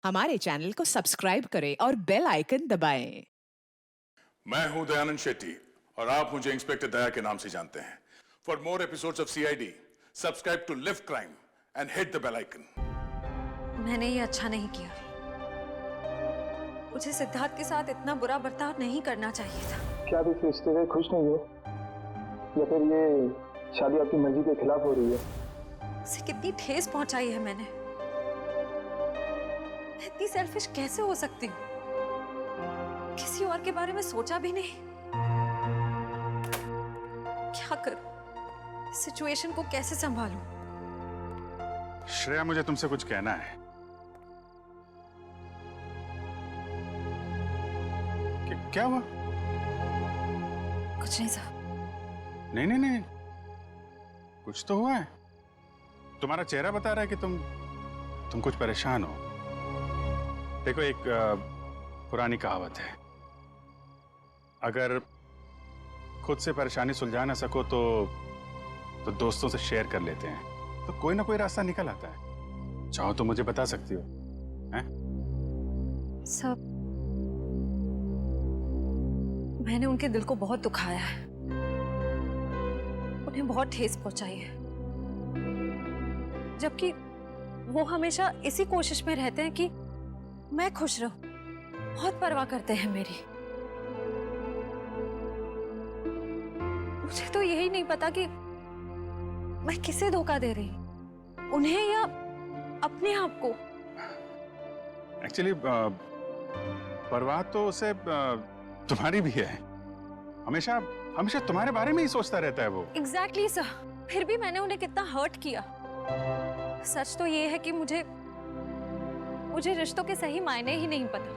हमारे चैनल को सब्सक्राइब करें और बेल आइकन दबाएं। मैं हूं दयानंद शेट्टी और आप मुझे इंस्पेक्टर दया के नाम से जानते हैं। For more episodes of CID subscribe to Live Crime and hit the bell icon. मैंने ये अच्छा नहीं किया। मुझे सिद्धार्थ के साथ इतना बुरा बर्ताव नहीं करना चाहिए था। क्या आप इस रिश्ते से खुश नहीं हो या फिर ये शादी आपकी मर्जी के खिलाफ हो रही है? उसे कितनी ठेस पहुंचाई है मैंने। मैं इतनी सेल्फिश कैसे हो सकती हूँ? किसी और के बारे में सोचा भी नहीं। क्या करूं? सिचुएशन को कैसे संभालूं? श्रेया, मुझे तुमसे कुछ कहना है। क्या हुआ? कुछ नहीं साहब। नहीं नहीं नहीं, कुछ तो हुआ है। तुम्हारा चेहरा बता रहा है कि तुम कुछ परेशान हो। देखो, एक पुरानी कहावत है, अगर खुद से परेशानी सुलझा ना सको तो दोस्तों से शेयर कर लेते हैं, तो कोई ना कोई रास्ता निकल आता है। चाहो तो मुझे बता सकती हो। हैं? सब मैंने उनके दिल को बहुत दुखाया है, उन्हें बहुत ठेस पहुंचाई है, जबकि वो हमेशा इसी कोशिश में रहते हैं कि मैं खुश रहूं। बहुत परवाह करते हैं मेरी। मुझे तो यही नहीं पता कि मैं किसे धोखा दे रही हूं, उन्हें या अपने आप को। एक्चुअली परवाह तो उसे तुम्हारी भी है। हमेशा तुम्हारे बारे में ही सोचता रहता है वो। Exactly sir. फिर भी मैंने उन्हें कितना हर्ट किया। सच तो ये है कि मुझे रिश्तों के सही मायने ही नहीं पता।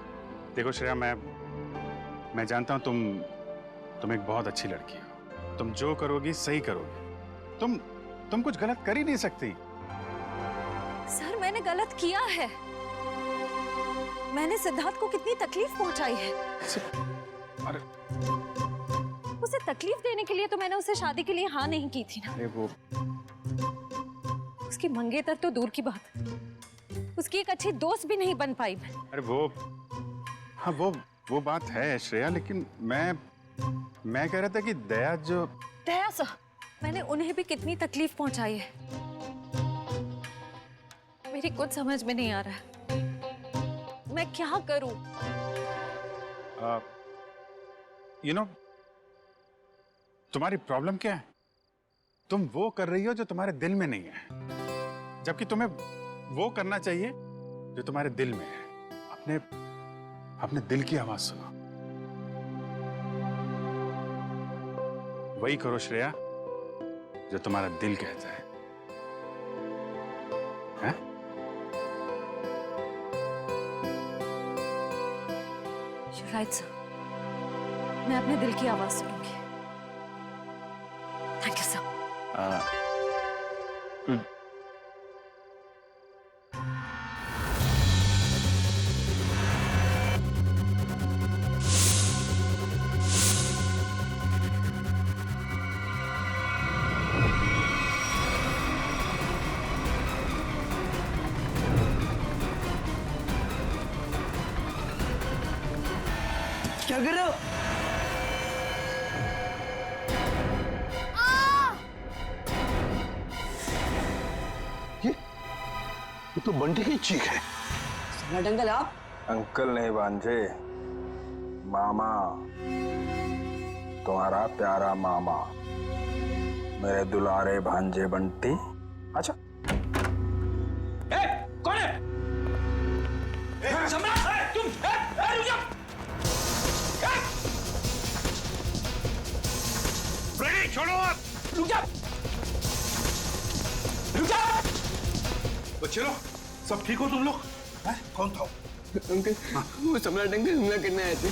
देखो श्रेया, मैं जानता हूं तुम एक बहुत अच्छी लड़की हो। तुम जो करोगी सही करोगी। तुम कुछ गलत कर ही नहीं सकती। सर, मैंने गलत किया है। मैंने सिद्धार्थ को कितनी तकलीफ पहुंचाई है। अरे उसे तकलीफ देने के लिए तो मैंने उसे शादी के लिए हाँ नहीं की थी ना। अरे वो उसकी मंगेतर तो दूर की बात, उसकी एक अच्छी दोस्त भी नहीं बन पाई मैं। अरे हाँ वो बात है श्रेया, लेकिन मैं कह रहा था कि दया सर, मैंने उन्हें भी कितनी तकलीफ पहुंचाई है। मेरी कुछ समझ में नहीं आ रहा है, मैं क्या करूं? तुम्हारी प्रॉब्लम क्या है? तुम वो कर रही हो जो तुम्हारे दिल में नहीं है, जबकि तुम्हें वो करना चाहिए जो तुम्हारे दिल में है। अपने दिल की आवाज सुनो। वही करो श्रेया जो तुम्हारा दिल कहता है। हैं? You're right, sir. मैं अपने दिल की आवाज सुनूंगी। Thank you sir. क्या कर रहे हो? ये तो बंटी की चीख है। अंकल आप? अंकल नहीं भांजे, मामा, तुम्हारा प्यारा मामा, मेरे दुलारे भांजे बंटी। अच्छा, कौन है? सम्राट, तुम रुक जाओ। छोड़ो आप। रुक जाओ। बच्चे लोग सब ठीक हो तुम लोग? कौन था? अंकल, वो सम्राट अंकल हमला करने आए थे।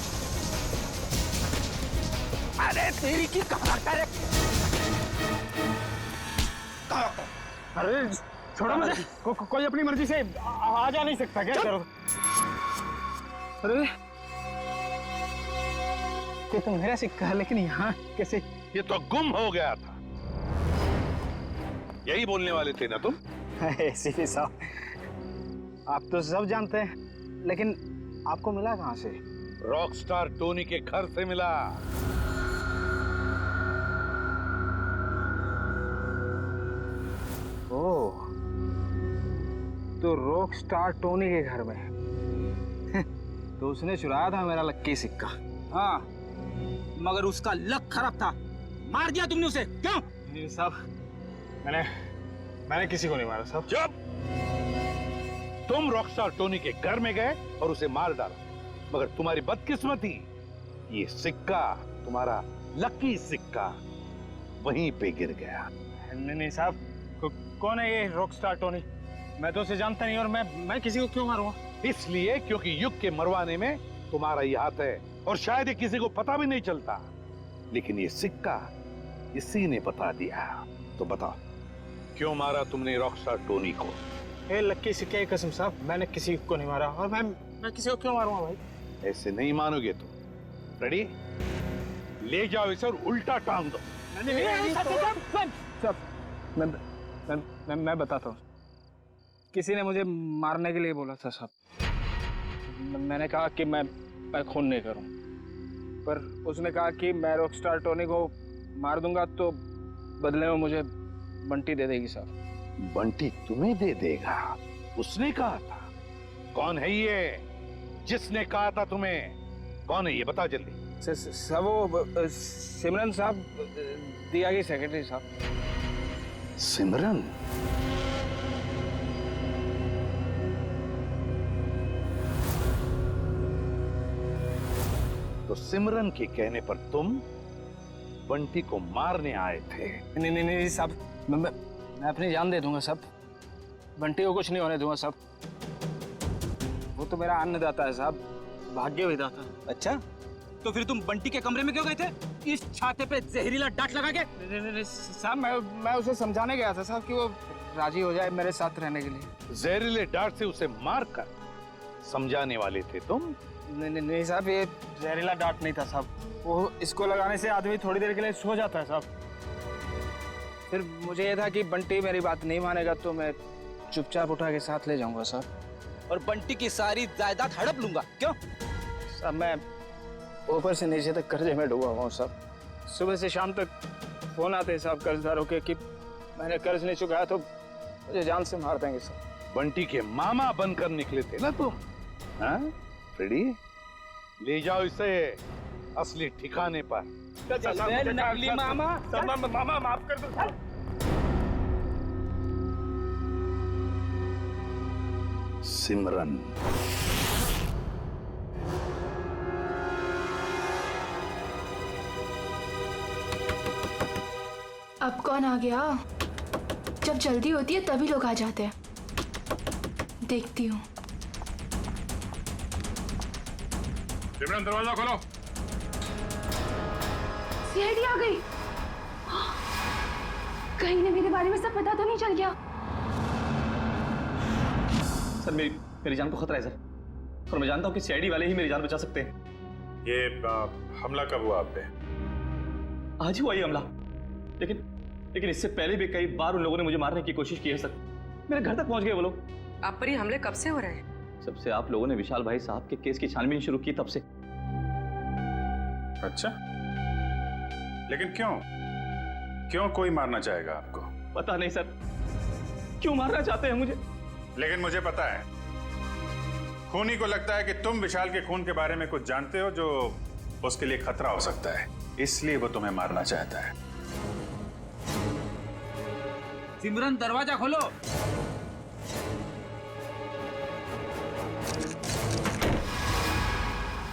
अरे तेरी की कहाँ करे? अरे छोड़ो मुझे। कोई अपनी मर्जी से आ जा नहीं सकता क्या? करो। अरे ये तो मेरा सिक्का है, लेकिन यहाँ कैसे? ये तो गुम हो गया था। यही बोलने वाले थे ना तुम? सीपी साहब, आप तो सब जानते हैं लेकिन आपको मिला कहाँ से? रॉकस्टार टोनी के घर से मिला। ओह, तो रॉक स्टार टोनी के घर में तो उसने चुराया था मेरा लक्की सिक्का। हाँ, मगर उसका लक खराब था, मार दिया तुमने उसे, क्यों? नहीं साहब, मैंने किसी को नहीं मारा साहब। चुप! तुम रॉकस्टार टोनी के घर में गए और उसे मार डाला, मगर तुम्हारी बदकिस्मती, ये सिक्का, तुम्हारा लकी सिक्का वहीं पे गिर गया। नहीं साहब, कौन है ये रॉक स्टार टोनी? मैं तो उसे जानता नहीं, और मैं किसी को क्यों मारूंगा? इसलिए क्योंकि युग के मरवाने में तुम्हारा ही हाथ है, और शायद ये किसी को पता भी नहीं चलता, लेकिन ये सिक्का इसी ने बता दिया। तो बताओ, क्यों मारा तुमने रॉकस्टार टोनी को? ए लक्की सिक्के की कसम साहब, मैंने किसी को नहीं मारा, और मैं किसी को क्यों मारूंगा भाई? ऐसे नहीं मानोगे तुम। रेडी? ले जाओ इसे और उल्टा टांग दो। मैं बताता हूँ। किसी ने मुझे मारने के लिए बोला था साहब। मैंने कहा कि मैं खून नहीं करूं, पर उसने कहा कि मैं रॉकस्टार टोनी को मार दूंगा तो बदले में मुझे बंटी दे देगी साहब। बंटी तुम्हें दे देगा? उसने कहा था? कौन है ये जिसने कहा था तुम्हें? कौन है ये, बता जल्दी। सब वो सिमरन साहब, दिया की सेक्रेटरी साहब। सिमरन? तो सिमरन के कहने पर तुम बंटी को मारने आए थे? नहीं साहब, मैं अपनी जान दे दूंगा साहब। बंटी को कुछ नहीं होने दूंगा साहब। वो तो मेरा अन्नदाता है साहब, भाग्य विधाता। अच्छा, तो फिर तुम बंटी के कमरे में क्यों गए थे? इस छाते पे जहरीला डांट लगा के? नहीं साहब, मैं उसे समझाने गया था साहब कि वो राजी हो जाए मेरे साथ रहने के लिए। जहरीले डांट से उसे मारकर समझाने वाले थे तुम? नहीं साहब, ये जहरीला डांट नहीं था साहब। वो इसको लगाने से आदमी थोड़ी देर के लिए सो जाता है साहब। फिर मुझे ये था कि बंटी मेरी बात नहीं मानेगा तो मैं चुपचाप उठा के साथ ले जाऊंगा साहब। और बंटी की सारी जायदाद हड़प लूंगा, क्यों? साहब मैं ऊपर से नीचे तक कर्जे में डूबा हुआ हूँ साहब। सुबह से शाम तक फोन आते हैं साहब कर्जदारों के कि मैंने कर्ज नहीं चुकाया तो मुझे जान से मार देंगे साहब। बंटी के मामा बनकर निकले थे ना तुम? हाँ? रेडी? ले जाओ इसे असली ठिकाने पर। नकली मामा। मामा माफ कर दो। सिमरन। अब कौन आ गया? जब जल्दी होती है तभी लोग आ जाते हैं। देखती हूँ। सिमरन, दरवाजा खोलो। सीआईडी आ गई। कहीं ने मेरे बारे में सब पता तो नहीं चल गया? सर मेरी जान को खतरा है सर, और मैं जानता हूँ कि सीआईडी वाले ही मेरी जान बचा सकते हैं। ये हमला कब हुआ आप पे? आज ही हुआ ये हमला, लेकिन इससे पहले भी कई बार उन लोगों ने मुझे मारने की कोशिश की है सर। मेरे घर तक पहुंच गए वो लोग। आप पर ये हमले कब से हो रहे हैं? जब से आप लोगों ने विशाल भाई साहब के केस की छानबीन शुरू की तब से। अच्छा, लेकिन क्यों कोई मारना चाहेगा आपको? पता नहीं सर, क्यों मारना चाहते हैं मुझे। लेकिन मुझे पता है, खूनी को लगता है कि तुम विशाल के खून के बारे में कुछ जानते हो जो उसके लिए खतरा हो सकता है, इसलिए वो तुम्हें मारना चाहता है। सिमरन, दरवाजा खोलो।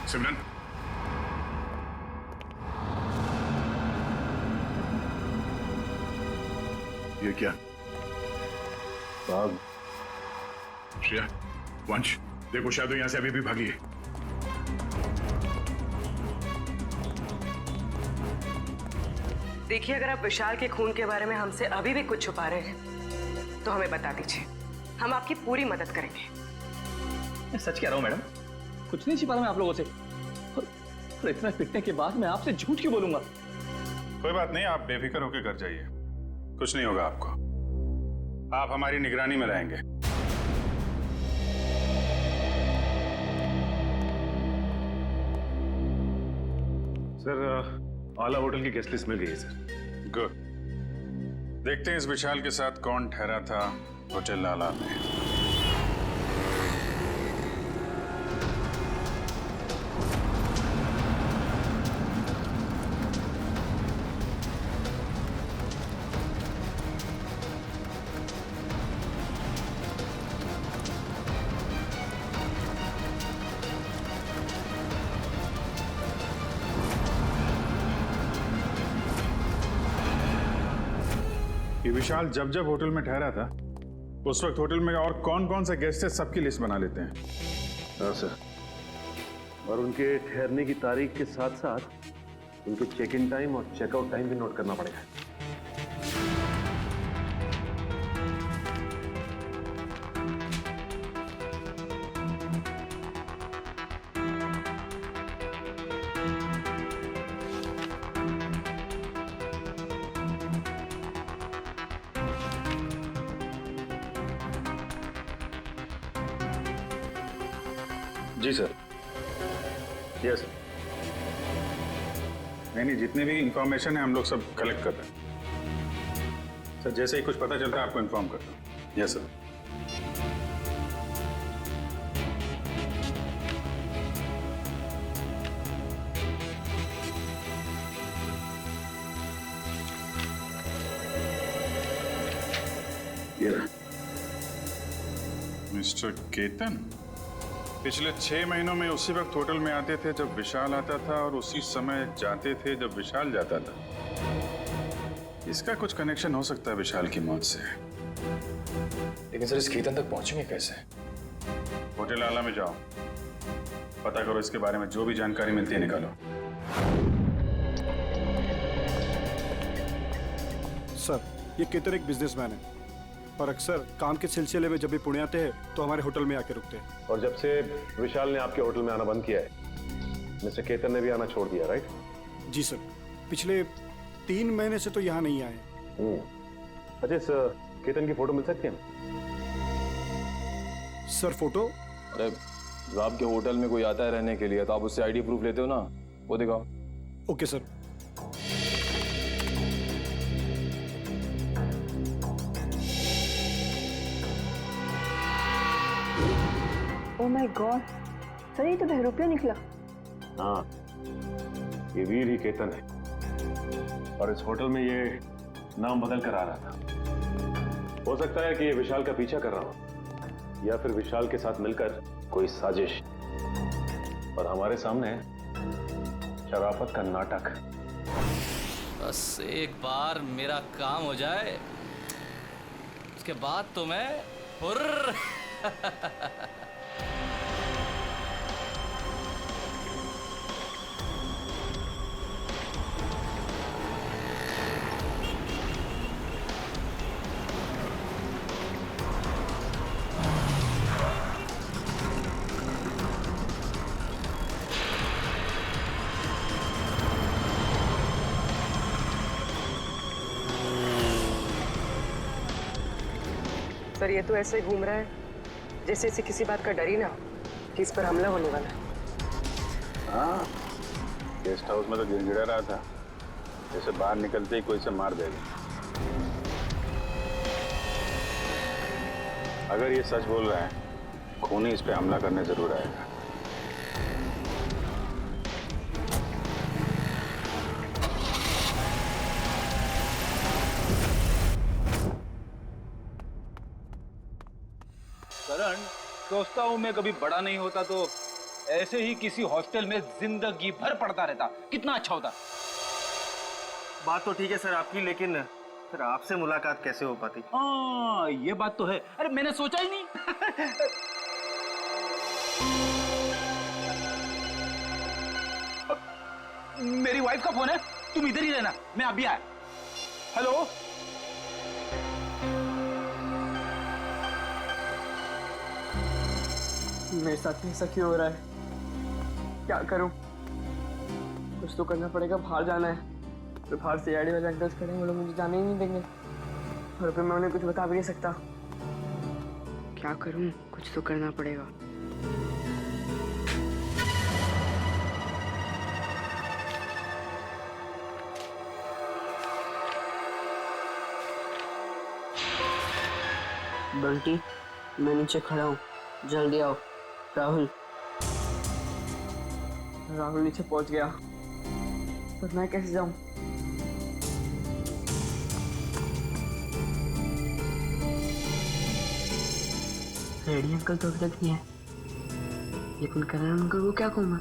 सिमरन, ये क्या? बाग। श्रेया, वंश, देखो शायद यहाँ से अभी भी भागी है। देखिए, अगर आप विशाल के खून के बारे में हमसे अभी भी कुछ छुपा रहे हैं तो हमें बता दीजिए, हम आपकी पूरी मदद करेंगे। मैं सच कह रहा हूँ मैडम, कुछ नहीं छिपा रहा मैं आप लोगों से, और इतना पिटने के बाद मैं आपसे झूठ क्यों बोलूंगा? कोई बात नहीं, आप बेफिक्र होकर घर जाइए, कुछ नहीं होगा आपको। आप हमारी निगरानी में रहेंगे। सर आला होटल की गेस्ट लिस्ट मिल गई है सर। गुड। देखते हैं इस विशाल के साथ कौन ठहरा था होटल आला में। ये विशाल जब जब होटल में ठहरा था उस वक्त होटल में और कौन कौन से गेस्ट है सबकी लिस्ट बना लेते हैं। हाँ सर, और उनके ठहरने की तारीख के साथ साथ उनके चेक इन टाइम और चेकआउट टाइम भी नोट करना पड़ेगा। जी सर। यस नहीं, जितने भी इंफॉर्मेशन है हम लोग सब कलेक्ट कर रहे हैं सर। जैसे ही कुछ पता चलता है आपको इन्फॉर्म करता हूँ। Yes sir. मिस्टर केतन पिछले 6 महीनों में उसी वक्त होटल में आते थे जब विशाल आता था और उसी समय जाते थे जब विशाल जाता था। इसका कुछ कनेक्शन हो सकता है विशाल की मौत से। लेकिन सर इस केतन तक पहुंचेंगे कैसे? होटल आला में जाओ, पता करो, इसके बारे में जो भी जानकारी मिलती है निकालो। सर, ये केतन एक बिजनेसमैन है और अक्सर काम के सिलसिले में जब भी पुणे आते हैं तो हमारे होटल में आके रुकते हैं। और जब से विशाल ने आपके होटल में आना बंद किया है मिस्टर केतन ने भी आना छोड़ दिया, राइट? जी सर, पिछले 3 महीने से तो यहाँ नहीं आए। अच्छा, इस केतन की फोटो मिल सकती है? Sir photo? अरे जब आपके होटल में कोई आता है रहने के लिए तो आप उससे आईडी प्रूफ लेते हो ना, वो दिखाओ। Okay sir. Oh my God, sir ये तो बहरूपिया निकला। हाँ, ये वीर ही केतन है और इस होटल में ये नाम बदल कर आ रहा था। हो सकता है कि ये विशाल का पीछा कर रहा हो या फिर विशाल के साथ मिलकर कोई साजिश, और हमारे सामने शराफत का नाटक। बस एक बार मेरा काम हो जाए उसके बाद तो मैं हुर्र। सर ये तो ऐसे घूम रहा है जैसे इसे किसी बात का डर ही ना कि इस पर हमला होने वाला है। हाँ, गेस्ट हाउस में तो गिड़गिड़ा रहा था जैसे बाहर निकलते ही कोई से मार देगा। अगर ये सच बोल रहा है खूनी इस पे हमला करने जरूर आएगा। करण, सोचता हूँ मैं कभी बड़ा नहीं होता तो ऐसे ही किसी हॉस्टल में जिंदगी भर पढ़ता रहता, कितना अच्छा होता। बात तो ठीक है सर आपकी, लेकिन फिर आपसे मुलाकात कैसे हो पाती? हाँ ये बात तो है। अरे मैंने सोचा ही नहीं। मेरी वाइफ का फोन है, तुम इधर ही रहना, मैं अभी आया। हेलो, मेरे साथ ऐसा क्यों हो रहा है? क्या करूं? कुछ तो करना पड़ेगा। बाहर जाना है तो बाहर से आईडी वाले अंकल्स खड़े हैं, वो लोग मुझे जाने ही नहीं देंगे और फिर मैं उन्हें कुछ बता भी नहीं सकता। क्या करूं? कुछ तो करना पड़ेगा। बंटी मैं नीचे खड़ा हूँ, जल्दी आओ। राहुल राहुल नीचे पहुंच गया, पर मैं कैसे जाऊं? रेडी अंकल तो अभी तक नहीं है, लेकिन करण अंकल को क्या कहूँ मैं?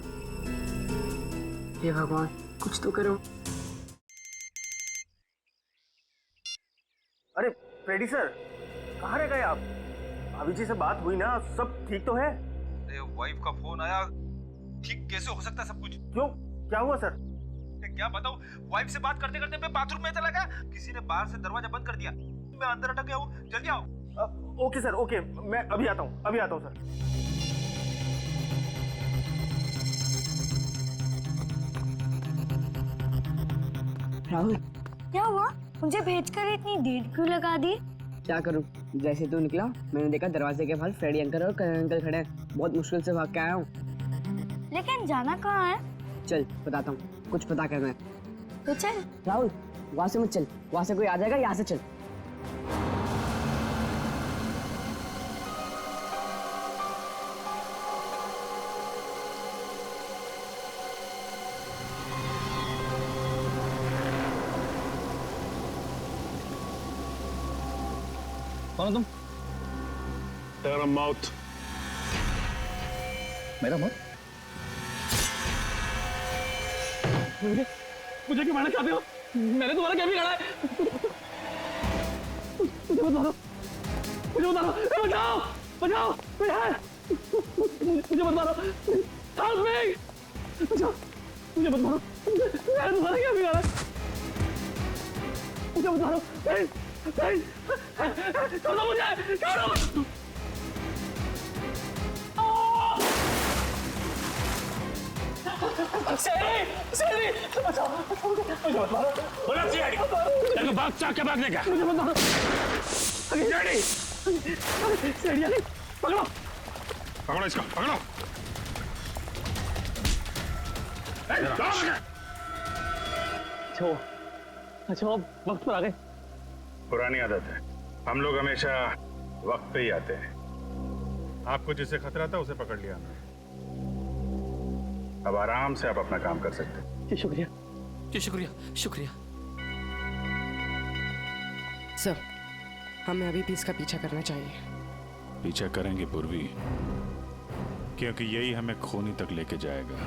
हे भगवान कुछ तो करो। अरे फ्रेडी सर, कहाँ रह गए आप? भाभी जी से बात हुई ना, सब ठीक तो है? अरे वाइफ का फोन आया, ठीक कैसे हो सकता है सब कुछ? क्यों, क्या हुआ सर? क्या बताऊं, वाइफ से बात करते करते मैं बाथरूम में चला गया, किसी ने बाहर से दरवाजा बंद कर दिया, मैं अंदर अटक गया हूँ, जल्दी आओ। ओके सर, ओके, मैं अभी आता हूँ सर। राहुल क्या हुआ? मुझे भेजकर इतनी देर क्यों लगा दी? क्या करूं, जैसे तू निकला मैंने देखा दरवाजे के बाहर फ्रेडी अंकल और करण अंकल खड़े हैं। बहुत मुश्किल से भाग के आया हूँ। लेकिन जाना कहाँ है? चल बताता हूँ, कुछ पता करना है तो चल। राहुल वहां से मत चल, वहां से कोई आ जाएगा, यहाँ से चल। कौन हो तुम? तेरा मौत। मेरा मौत? मुझे क्यों मारना चाहते हो? मैंने तुम्हारा क्या बिगाड़ा है? मुझे मत मारो, मुझे मत मारो, बचाओ, बचाओ, मुझे मत मारो, हेल्प मी, बचाओ, मुझे मत मारो, मैंने तुम्हारा क्या बिगाड़ा है? मुझे मत मारो, छोड़ दो मुझे, छोड़ दो। भागने का पकड़ो पकड़ो इसको, पकड़ो। अच्छा वक्त पर आ गए। पुरानी आदत है, हम लोग हमेशा वक्त पे ही आते हैं। आपको जिससे खतरा था उसे पकड़ लिया, अब आराम से आप अपना काम कर सकते हैं। जी शुक्रिया। जी शुक्रिया, शुक्रिया। सर हमें अभी भी इसका पीछा करना चाहिए। पीछा करेंगे पूर्वी, क्योंकि यही हमें खूनी तक लेके जाएगा।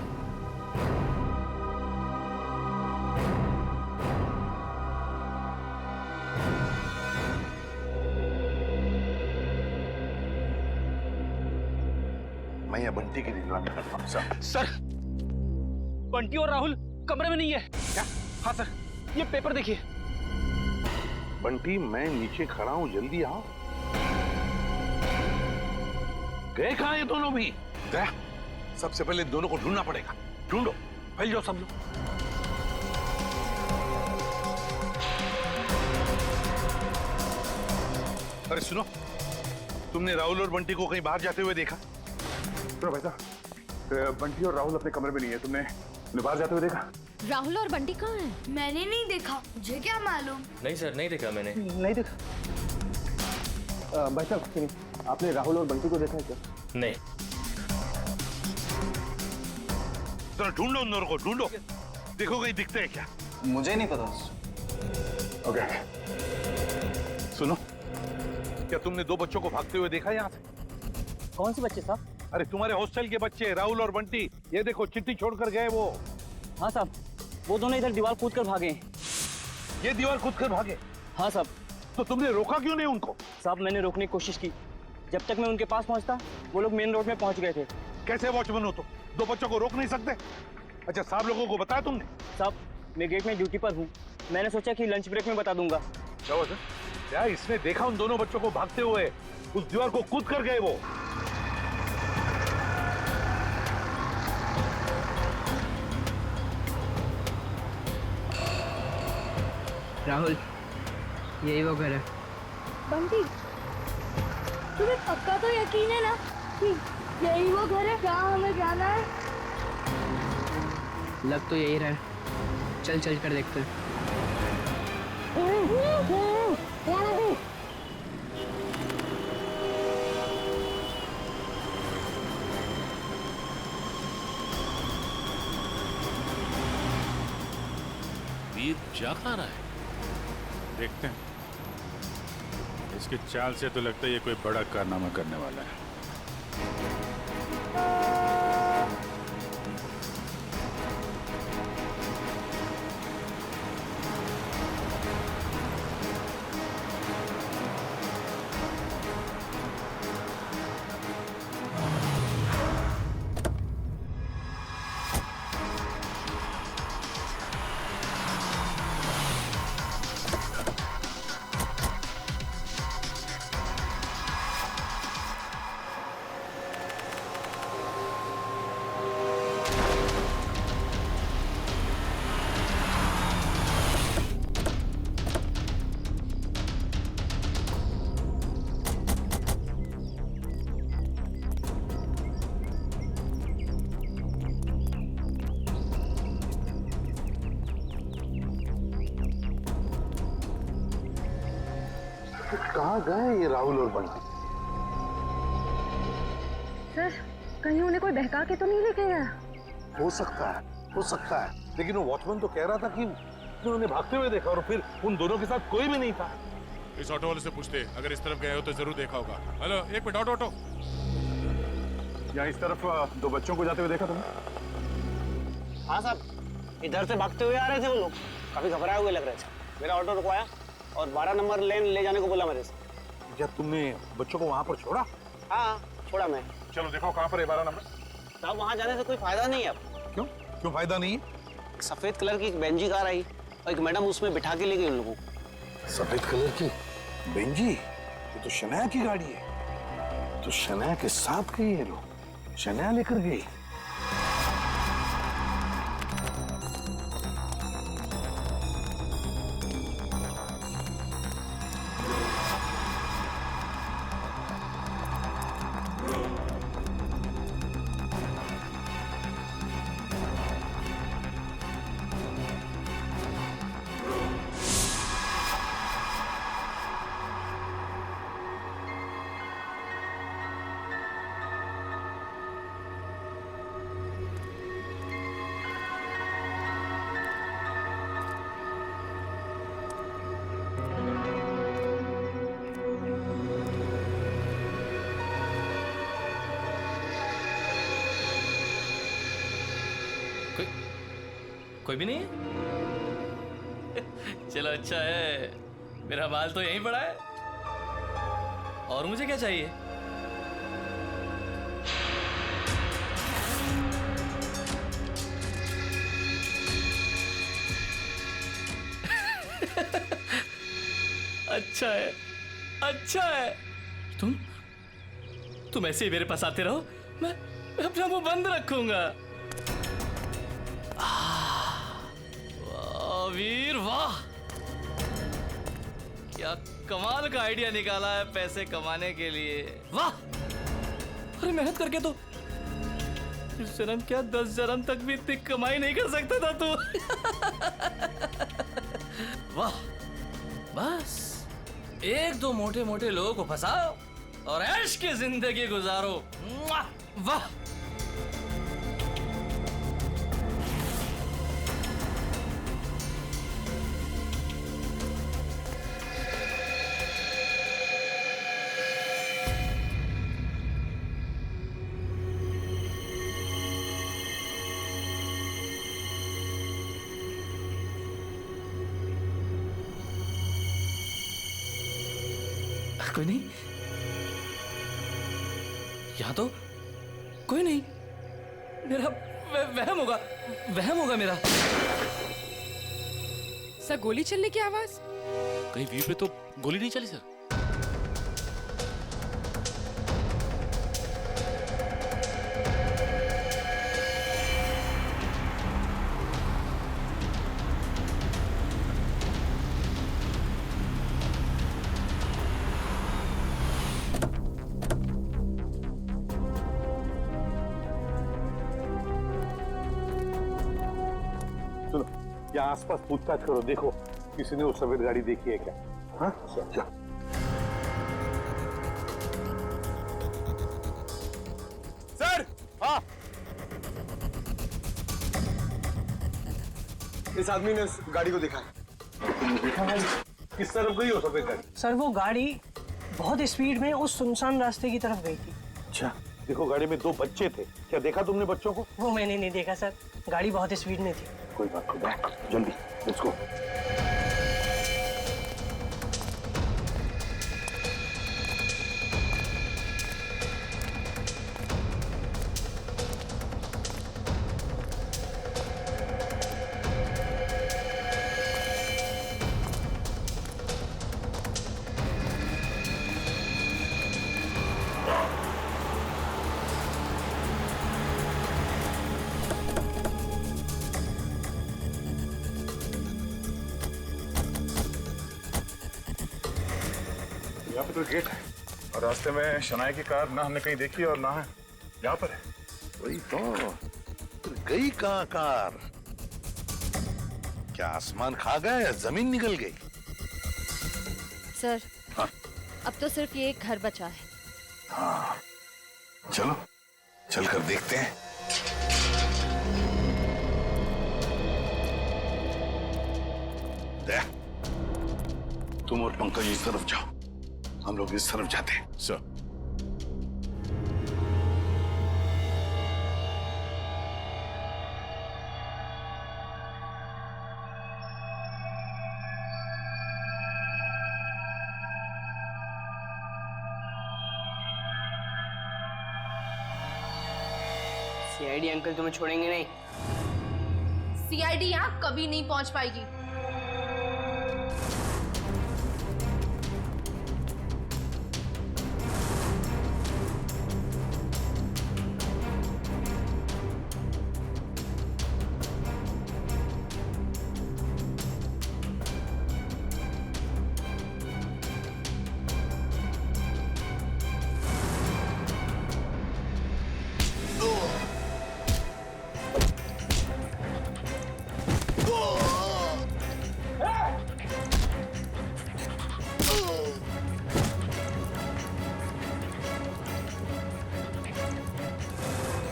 मैं ये बंटी की निगरानी करता हूं। सर बंटी और राहुल कमरे में नहीं है। क्या? हाँ सर, ये पेपर देखिए। बंटी मैं नीचे खड़ा हूं, जल्दी आओ। गए कहां ये दोनों भी? गया, सबसे पहले दोनों को ढूंढना पड़ेगा। ढूंढो, फैल जाओ सब लोग। अरे सुनो, तुमने राहुल और बंटी को कहीं बाहर जाते हुए देखा? तो भाई साहब, बंटी और राहुल अपने कमरे में नहीं है, तुमने बाहर जाते हुए देखा? राहुल और बंटी कहाँ हैं? मैंने नहीं देखा, मुझे क्या मालूम। नहीं सर, नहीं देखा मैंने। नहीं देखा। भाई साहब आपने राहुल और बंटी को देखा है क्या? नहीं। तो ढूंढो उन दोनों को, ढूंढो, देखो कहीं दिखते हैं क्या। मुझे नहीं पता। ओके सुनो, क्या तुमने दो बच्चों को भागते हुए देखा यहाँ से? कौन से बच्चे साहब? अरे तुम्हारे हॉस्टल के बच्चे, राहुल और बंटी। ये देखो चिट्ठी छोड़कर गए वो। हाँ साहब, वो दोनों इधर दीवार कूद कर भागे। ये दीवार कूद कर भागे? हाँ साहब। तो तुमने रोका क्यों नहीं उनको? साहब मैंने रोकने की कोशिश की, जब तक मैं उनके पास पहुंचता वो लोग मेन रोड में पहुंच गए थे। कैसे वॉचमैन हो तुम? दो बच्चों को रोक नहीं सकते? अच्छा साहब लोगों को बताया तुमने? साहब मैं गेट में ड्यूटी पर हूँ, मैंने सोचा कि लंच ब्रेक में बता दूंगा। क्या इसने देखा उन दोनों बच्चों को भागते हुए? उस दीवार को कूद कर गए वो। राहुल यही वो घर है। बंटी तुम्हें पक्का तो यकीन है ना कि यही वो घर है जहाँ हमें जाना है? लग तो यही रहा है, चल चल कर देखते हैं। वीर जाग आ रहा है। देखते हैं, इसकी चाल से तो लगता है ये कोई बड़ा कारनामा करने वाला है। कहाँ गए ये राहुल और बंटी? सर कहीं उन्हें कोई बहका के तो नहीं लेके गया? हो सकता है, लेकिन वो वॉचमैन तो कह रहा था कि उन्होंने भागते हुए देखा और फिर उन दोनों के साथ कोई भी नहीं था। इस ऑटो वाले से पूछते, अगर इस तरफ गए हो तो जरूर देखा होगा। हेलो, एक मिनट, ऑटो। यहाँ इस तरफ दो बच्चों को जाते हुए देखा तुमने? हाँ साहब, इधर से भागते हुए आ रहे थे वो लोग, काफी घबराए हुए लग रहे थे। मेरा ऑटो रुकवाया और 12 नंबर लेन ले जाने को बोला मेरे से। क्या तुमने बच्चों को वहां पर छोड़ा? हाँ छोड़ा मैं। चलो देखो कहाँ पर है 12 नंबर। साहब वहाँ जाने से कोई फायदा नहीं है अब। क्यों फायदा नहीं है? एक सफेद कलर की एक बेंजी कार आई और एक मैडम उसमें बिठा के ले गई उन लोगों को। सफेद कलर की बेंजी? ये तो शनाया की गाड़ी है। तो शनाया के साथ गई ये लोग, शनाया लेकर गई। कोई भी नहीं है? चलो अच्छा है, मेरा माल तो यहीं पड़ा है। और मुझे क्या चाहिए? अच्छा है। तुम ऐसे ही मेरे पास आते रहो, मैं अपना मुंह बंद रखूंगा। वीर वाह, क्या कमाल का आइडिया निकाला है पैसे कमाने के लिए। वाह, अरे मेहनत करके तो इस जन्म क्या 10 जन्म तक भी इतनी कमाई नहीं कर सकता था तू। वाह, बस एक दो मोटे मोटे लोगों को फंसाओ और ऐश की जिंदगी गुजारो। वाह, कोई नहीं, यहाँ तो कोई नहीं। मेरा वहम होगा मेरा। सर गोली चलने की आवाज? कहीं वीर पे तो गोली नहीं चली सर। यहाँ आसपास पूछताछ करो, देखो किसी ने वो सफेद गाड़ी देखी है क्या? हाँ चल। सर, हाँ इस आदमी ने उस गाड़ी को देखा है। किस तरफ गई हो सफेद गाड़ी? सर वो गाड़ी बहुत स्पीड में उस सुनसान रास्ते की तरफ गई थी। अच्छा, देखो गाड़ी में 2 बच्चे थे, क्या देखा तुमने बच्चों को? वो मैंने नहीं देखा सर, गाड़ी बहुत स्पीड में थी। कोई बात नहीं, बैठ जल्दी, लेट्स गो। यहाँ पे तो गेट है और रास्ते में शनाया की कार ना हमने कहीं देखी और ना है यहाँ पर है। वही तो, गई कहाँ कार? क्या आसमान खा गया या जमीन निकल गई? सर हाँ? अब तो सिर्फ ये एक घर बचा है। हाँ, चलो चलकर देखते हैं। तुम और पंकज इस तरफ जाओ, हम लोग इस तरफ जाते हैं। सर सीआईडी अंकल तुम्हें छोड़ेंगे नहीं। सीआईडी यहाँ कभी नहीं पहुंच पाएगी।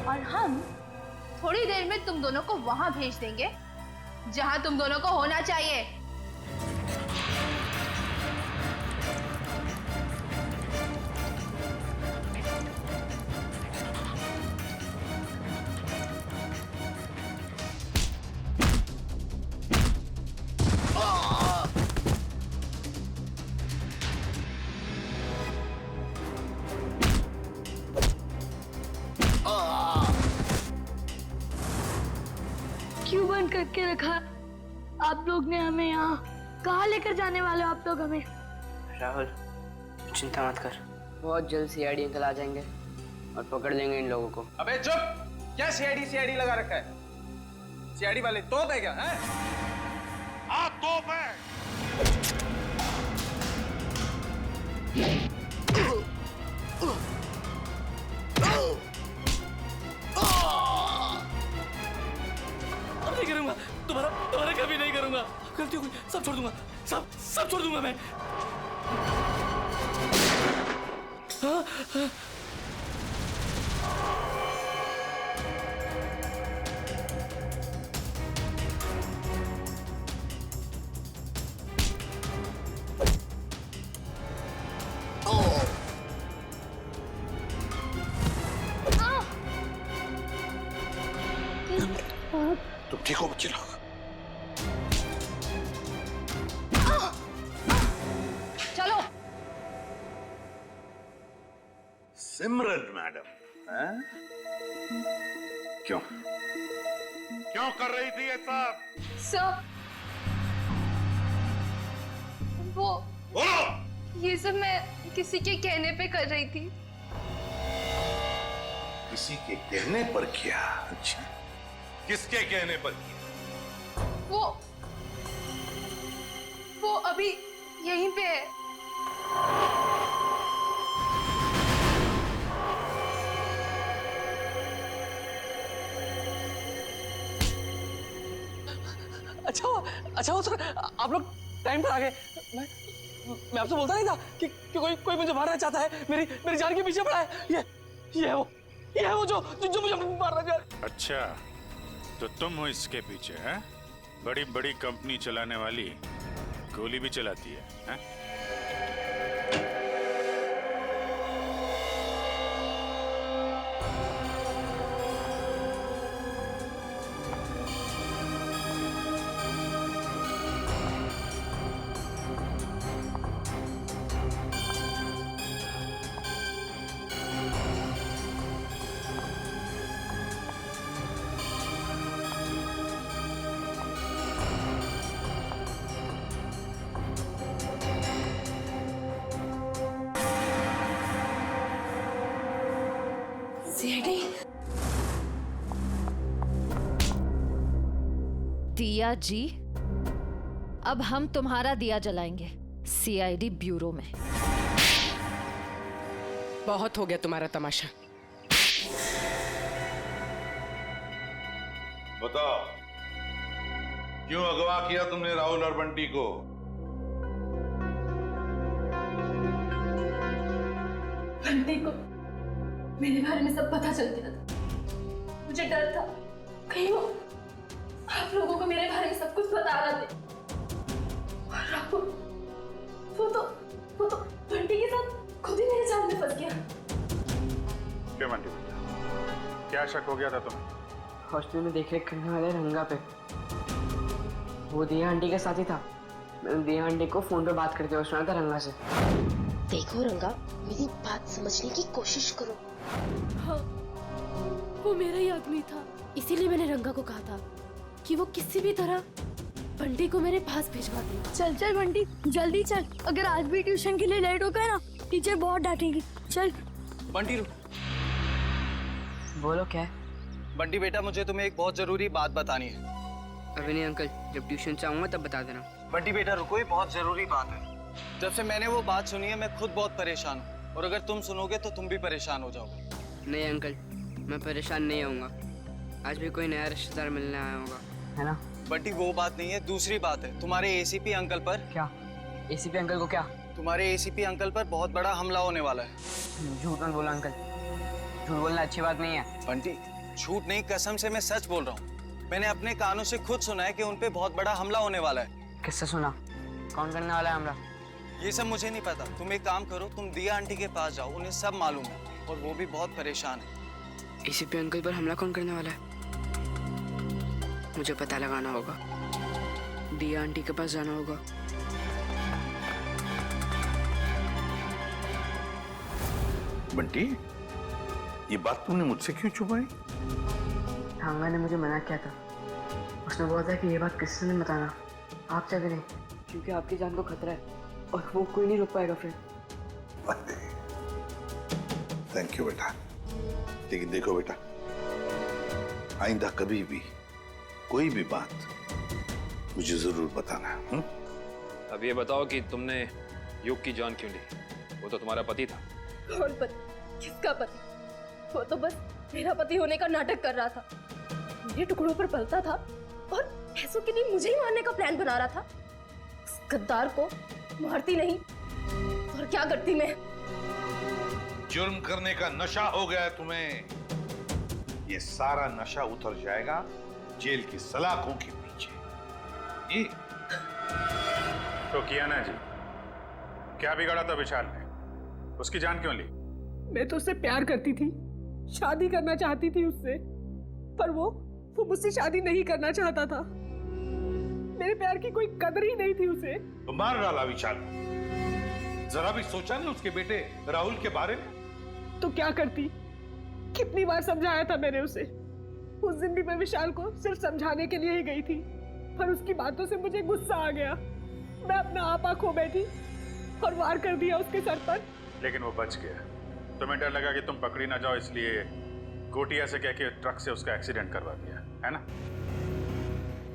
और हम थोड़ी देर में तुम दोनों को वहां भेज देंगे जहां तुम दोनों को होना चाहिए। क्यों बंद करके रखा आप लोग ने हमें यहाँ? कहाँ लेकर जाने वाले हो आप लोग हमें? राहुल चिंता मत कर, बहुत जल्द सीआईडी अंकल आ जाएंगे और पकड़ लेंगे इन लोगों को। अबे चुप! क्या सीआईडी लगा रखा है? सीआईडी वाले तोप है क्या? हैं? हाँ तोप है। नहीं करूंगा, तुम्हारा कभी नहीं करूंगा। गलती हो गई, सब छोड़ दूंगा, सब छोड़ दूंगा मैं। हाँ, हाँ। तुम ठीक हो बच्चे लोग? चलो। सिमरन मैडम, हैं? क्यों कर रही थी ये सब? सर वो ये सब मैं किसी के कहने पे कर रही थी। किसी के कहने पर किया? अच्छा, किसके कहने पर किया? वो अभी यहीं पे है। अच्छा हो सर, आप लोग टाइम पर आ गए। मैं आपसे बोलता नहीं था कि कोई मुझे मारना चाहता है, मेरी जान के पीछे पड़ा है। ये है वो जो मुझे मारना चाहता है। अच्छा, तो तुम हो इसके पीछे हैं? बड़ी बड़ी कंपनी चलाने वाली गोली भी चलाती है, हैं? सीआईडी दिया जी, अब हम तुम्हारा दिया जलाएंगे सीआईडी ब्यूरो में। बहुत हो गया तुम्हारा तमाशा। बताओ, क्यों अगवा किया तुमने राहुल और बंटी को? बंटी को मेरे बारे में सब पता चल गया था। मुझे डर था कहीं वो आप लोगों को मेरे बारे में सब कुछ बता रहा थे। और राहुल वो तो बंटी के साथ खुद ही मेरे जाल में फंस गया। क्यों बंटी बेटा, क्या शक हो गया था तुम्हें? हॉस्टल में देख-रेख करने वाले रंगा पे वो दिया आंटी के साथ ही था। मैंने दिया आंटी को फोन पे बात करते हुए सुना था रंगा से। देखो रंगा, मेरी बात समझने की कोशिश करो। हाँ, वो मेरा ही आदमी था, इसीलिए मैंने रंगा को कहा था कि वो किसी भी तरह बंटी को मेरे पास भिजवा दे। चल चल बंटी, जल्दी चल। अगर आज भी ट्यूशन के लिए लेट हो गए ना, टीचर बहुत डांटेगी। चल बंटी रुक। बोलो क्या है? बंटी बेटा, मुझे तुम्हें एक बहुत जरूरी बात बतानी है। अभी नहीं अंकल, जब ट्यूशन से आऊंगा तब बता देना। बंटी बेटा रुको, ये बहुत जरूरी बात है। जब से मैंने वो बात सुनी है मैं खुद बहुत परेशान हूँ, और अगर तुम सुनोगे तो तुम भी परेशान हो जाओगे। नहीं अंकल, मैं परेशान नहीं होऊंगा। आज भी कोई नया रिश्तेदार मिलने आया होगा, है ना? बंटी वो बात नहीं है, दूसरी बात है। तुम्हारे एसीपी अंकल पर। क्या? एसीपी अंकल को क्या? तुम्हारे एसीपी अंकल पर बहुत बड़ा हमला होने वाला है। झूठ मत बोला अंकल, झूठ बोलना अच्छी बात नहीं है। बंटी झूठ नहीं, कसम से मैं सच बोल रहा हूँ। मैंने अपने कानों से खुद सुना है कि उन पे बहुत बड़ा हमला होने वाला है। किससे सुना? कौन करने वाला है हमला? ये सब मुझे नहीं पता। तुम एक काम करो, तुम दिया आंटी के पास जाओ, उन्हें सब मालूम है और वो भी बहुत परेशान है। एसीपी अंकल पर हमला कौन करने वाला है? मुझे पता लगाना होगा। दिया आंटी के पास जाना होगा। बंटी, ये बात तुमने मुझसे क्यों छुपाई? थांगा ने मुझे मना किया था। उसने बोला था कि ये बात किसी से नहीं बताना, आप क्या करें, क्योंकि आपकी जान को खतरा है और वो कोई नहीं रोक पाएगा फिर। थैंक यू बेटा। लेकिन देखो बेटा, आइंदा कभी भी कोई भी बात मुझे जरूर बताना। अब ये बताओ कि तुमने युग की जान क्यों ली? वो तो तुम्हारा पति था। कौन पति? किसका पति? वो तो बस मेरा पति होने का नाटक कर रहा था, मेरे टुकड़ों पर पलता था और पैसों के लिए मुझे ही मारने का प्लान बना रहा था। उस गद्दार को मारती नहीं और क्या करती मैं? जुर्म करने का नशा हो गया है तुम्हें। ये सारा नशा उतर जाएगा जेल की सलाखों के पीछे। ये तो किया ना जी, क्या बिगाड़ा था विशाल ने? उसकी जान क्यों ली? मैं तो उससे प्यार करती थी, शादी करना चाहती थी उससे, पर वो मुझसे शादी नहीं करना चाहता था। मेरे प्यार की कोई कदर ही नहीं थी उसे। तो मार डाला विशाल। जरा भी सोचा नहीं उसके बेटे राहुल के बारे में? तो क्या करती? कितनी बार समझाया था मैंने उसे। उस दिन भी मैं विशाल को सिर्फ समझाने के लिए ही गई थी, पर उसकी बातों से मुझे गुस्सा आ गया। मैं अपना आपा खो बैठी और वार कर दिया उसके सर पर। लेकिन वो बच गया। तुम्हें डर लगा कि तुम पकड़ी ना जाओ, इसलिए गोटिया से कह के ट्रक से उसका एक्सीडेंट करवा दिया, है ना?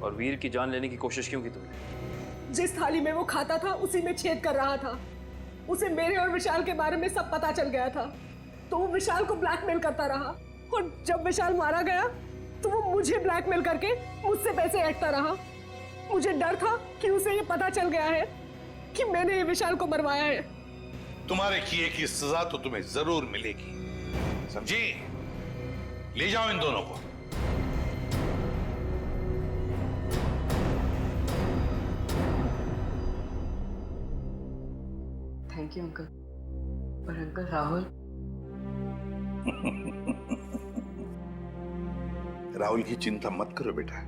और वीर की जान लेने की कोशिश क्यों की तुमने? जिस थाली में वो खाता था उसी में छेद कर रहा था। उसे मेरे और विशाल के बारे में सब पता चल गया था, तो वो विशाल को ब्लैकमेल करता रहा, और जब विशाल मारा गया तो वो मुझे ब्लैकमेल करके मुझसे पैसे ऐंठता रहा। मुझे डर था कि उसे ये पता चल गया है कि मैंने ये विशाल को मरवाया है। तुम्हारे किए की सजा तो तुम्हें जरूर मिलेगी, समझी? ले जाओ इन दोनों को। Thank you uncle. पर अंकल राहुल राहुल की चिंता मत करो बेटा,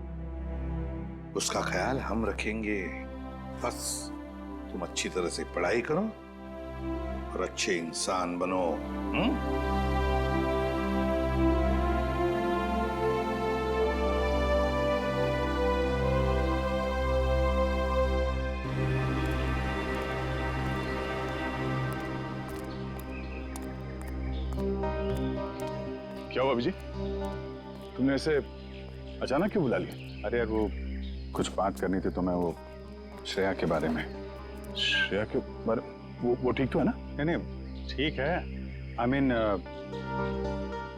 उसका ख्याल हम रखेंगे। बस तुम अच्छी तरह से पढ़ाई करो और अच्छे इंसान बनो। क्या हुआ अभिजीत, तुमने ऐसे अचानक क्यों बुला लिया? अरे यार वो कुछ बात करनी थी तुम्हें, वो श्रेया के बारे में। श्रेया के बारे वो ठीक तो है ना? नहीं ठीक है, आई मीन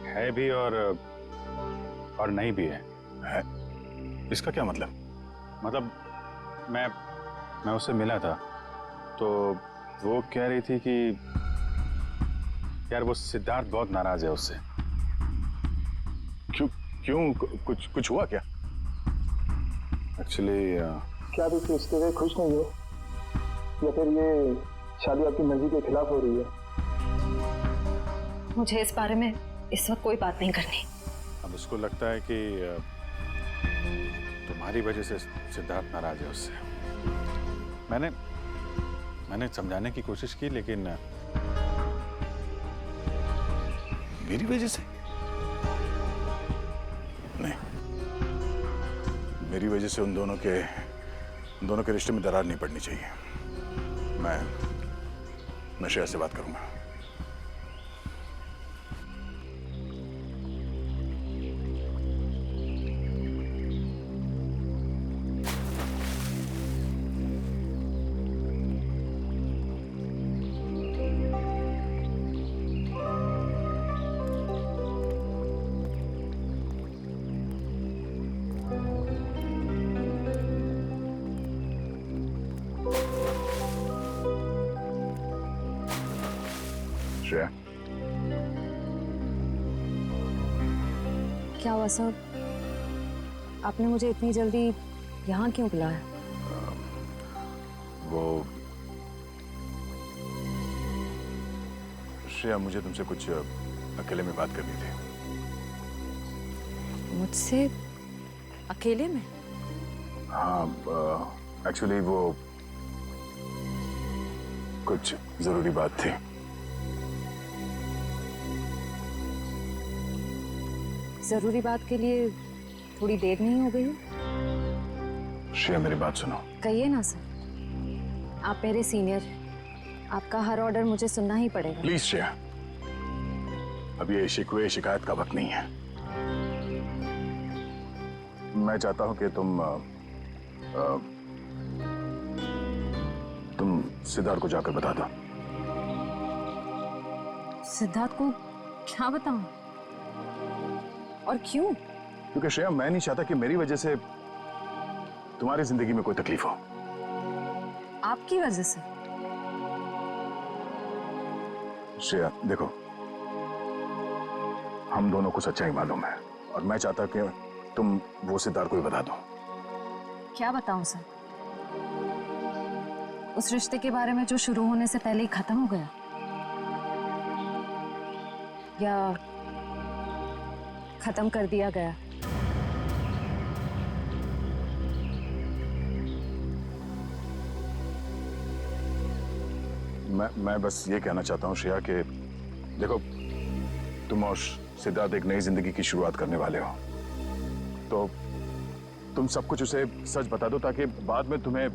है भी और नहीं भी है। इसका क्या मतलब? मतलब मैं उससे मिला था तो वो कह रही थी कि यार वो सिद्धार्थ बहुत नाराज है उससे। क्यों कुछ हुआ क्या? एक्चुअली क्या आप इस रिश्ते से खुश नहीं हो, या फिर ये शादी आपकी मर्जी के खिलाफ हो रही है? मुझे इस बारे में इस वक्त कोई बात नहीं करनी। अब उसको लगता है कि तुम्हारी वजह से सिद्धार्थ नाराज है उससे। मैंने समझाने की कोशिश की, लेकिन मेरी वजह से नहीं, मेरी वजह से उन दोनों के रिश्ते में दरार नहीं पड़नी चाहिए। मैं श्रेया से बात करूंगा। श्रेया, क्या हुआ सर? आपने मुझे इतनी जल्दी यहाँ क्यों बुलाया? वो श्रेया, मुझे तुमसे कुछ अकेले में बात करनी थी। मुझसे अकेले में? हाँ, एक्चुअली वो कुछ जरूरी बात थी। जरूरी बात के लिए थोड़ी देर नहीं हो गई? श्रेया मेरी बात सुनो। कहिए ना सर, आप मेरे सीनियर, आपका हर ऑर्डर मुझे सुनना ही पड़ेगा। प्लीज श्रेया, अब ये शिकवे शिकायत का वक्त नहीं है। मैं चाहता हूं कि तुम सिद्धार्थ को जाकर बता दो। सिद्धार्थ को क्या बताऊं? और क्यों? क्योंकि श्रेया, मैं नहीं चाहता कि मेरी वजह से तुम्हारी जिंदगी में कोई तकलीफ हो। आपकी वजह से? श्रेया देखो, हम दोनों को सच्चाई मालूम है और मैं चाहता कि तुम वो सिद्धार्थ को ही बता दो। क्या बताऊं सर? उस रिश्ते के बारे में जो शुरू होने से पहले ही खत्म हो गया, या खत्म कर दिया गया? मैं बस ये कहना चाहता हूँ श्रेया कि देखो, तुम और सिद्धार्थ एक नई जिंदगी की शुरुआत करने वाले हो, तो तुम सब कुछ उसे सच बता दो ताकि बाद में तुम्हें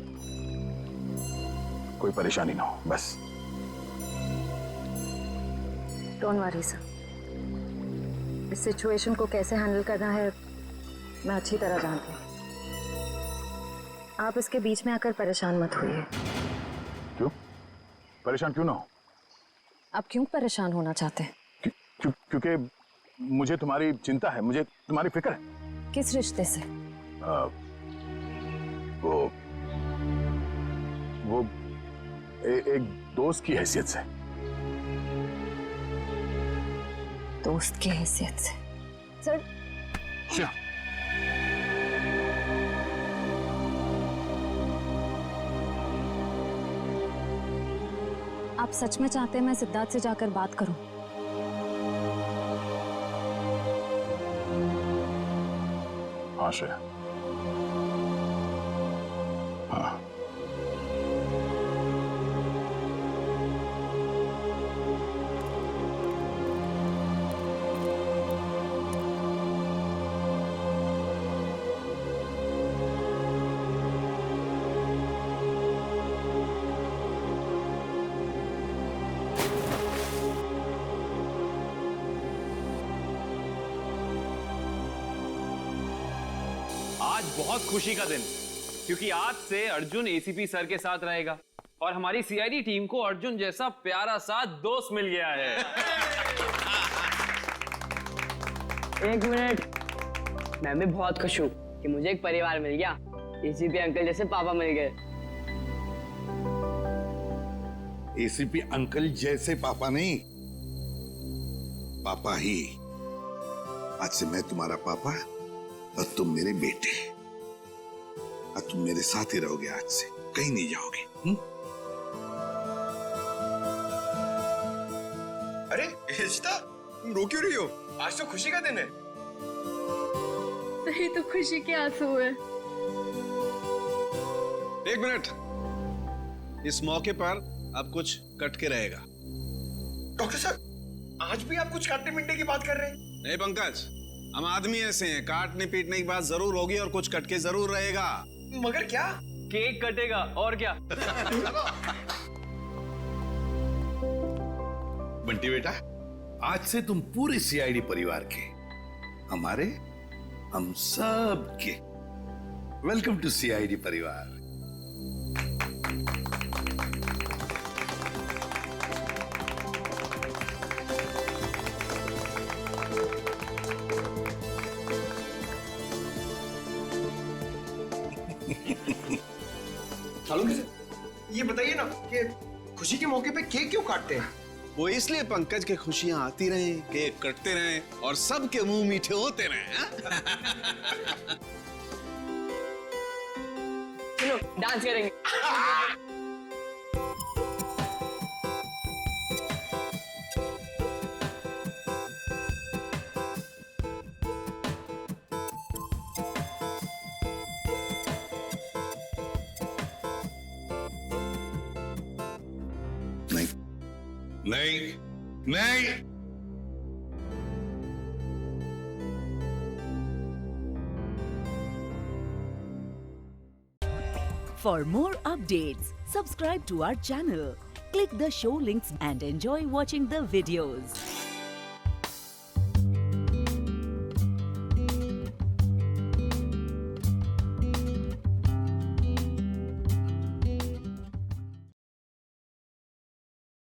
कोई परेशानी ना हो। बस। डोंट वरी सर, इस सिचुएशन को कैसे हैंडल करना है मैं अच्छी तरह जानती हूँ। आप इसके बीच में आकर परेशान मत होइए। क्यों? परेशान क्यों ना हो? आप क्यों परेशान होना चाहते हैं? क्योंकि मुझे तुम्हारी चिंता है, मुझे तुम्हारी फिक्र है। किस रिश्ते से? वो एक दोस्त की हैसियत से। दोस्त की हैसियत से? सर आप सच में चाहते हैं मैं सिद्धार्थ से जाकर बात करूं? हाँ श्रेया, हाँ। आज बहुत खुशी का दिन, क्योंकि आज से अर्जुन एसीपी सर के साथ रहेगा और हमारी सीआईडी टीम को अर्जुन जैसा प्यारा सा दोस्त मिल गया है। एक मिनट, मैं भी बहुत खुश हूँ कि मुझे एक परिवार मिल गया। एसीपी अंकल जैसे पापा मिल गए। एसीपी अंकल जैसे पापा नहीं, पापा ही। आज से मैं तुम्हारा पापा और तुम मेरे बेटे। और तुम मेरे साथ ही रहोगे, आज से कहीं नहीं जाओगे। अरे रिश्ता, तुम रो क्यों रही हो? आज तो खुशी का दिन है। सही तो खुशी के आंसू है। एक मिनट, इस मौके पर अब कुछ कट के रहेगा। डॉक्टर साहब, आज भी आप कुछ काटने पीटने की बात कर रहे हैं? नहीं पंकज, हम आदमी ऐसे हैं, काटने पीटने की बात जरूर होगी और कुछ कट के जरूर रहेगा। मगर क्या? केक कटेगा और क्या। बंटी बेटा, आज से तुम पूरे सीआईडी परिवार के, हमारे, हम सब के वेलकम टू सीआईडी परिवार। ये बताइए ना कि खुशी के मौके पे केक क्यों काटते हैं? वो इसलिए पंकज के खुशियां आती रहें, केक कटते रहें और सबके मुंह मीठे होते रहें। चलो डांस करेंगे। नहीं नहीं, For more updates, subscribe to our channel, click the show links and enjoy watching the videos.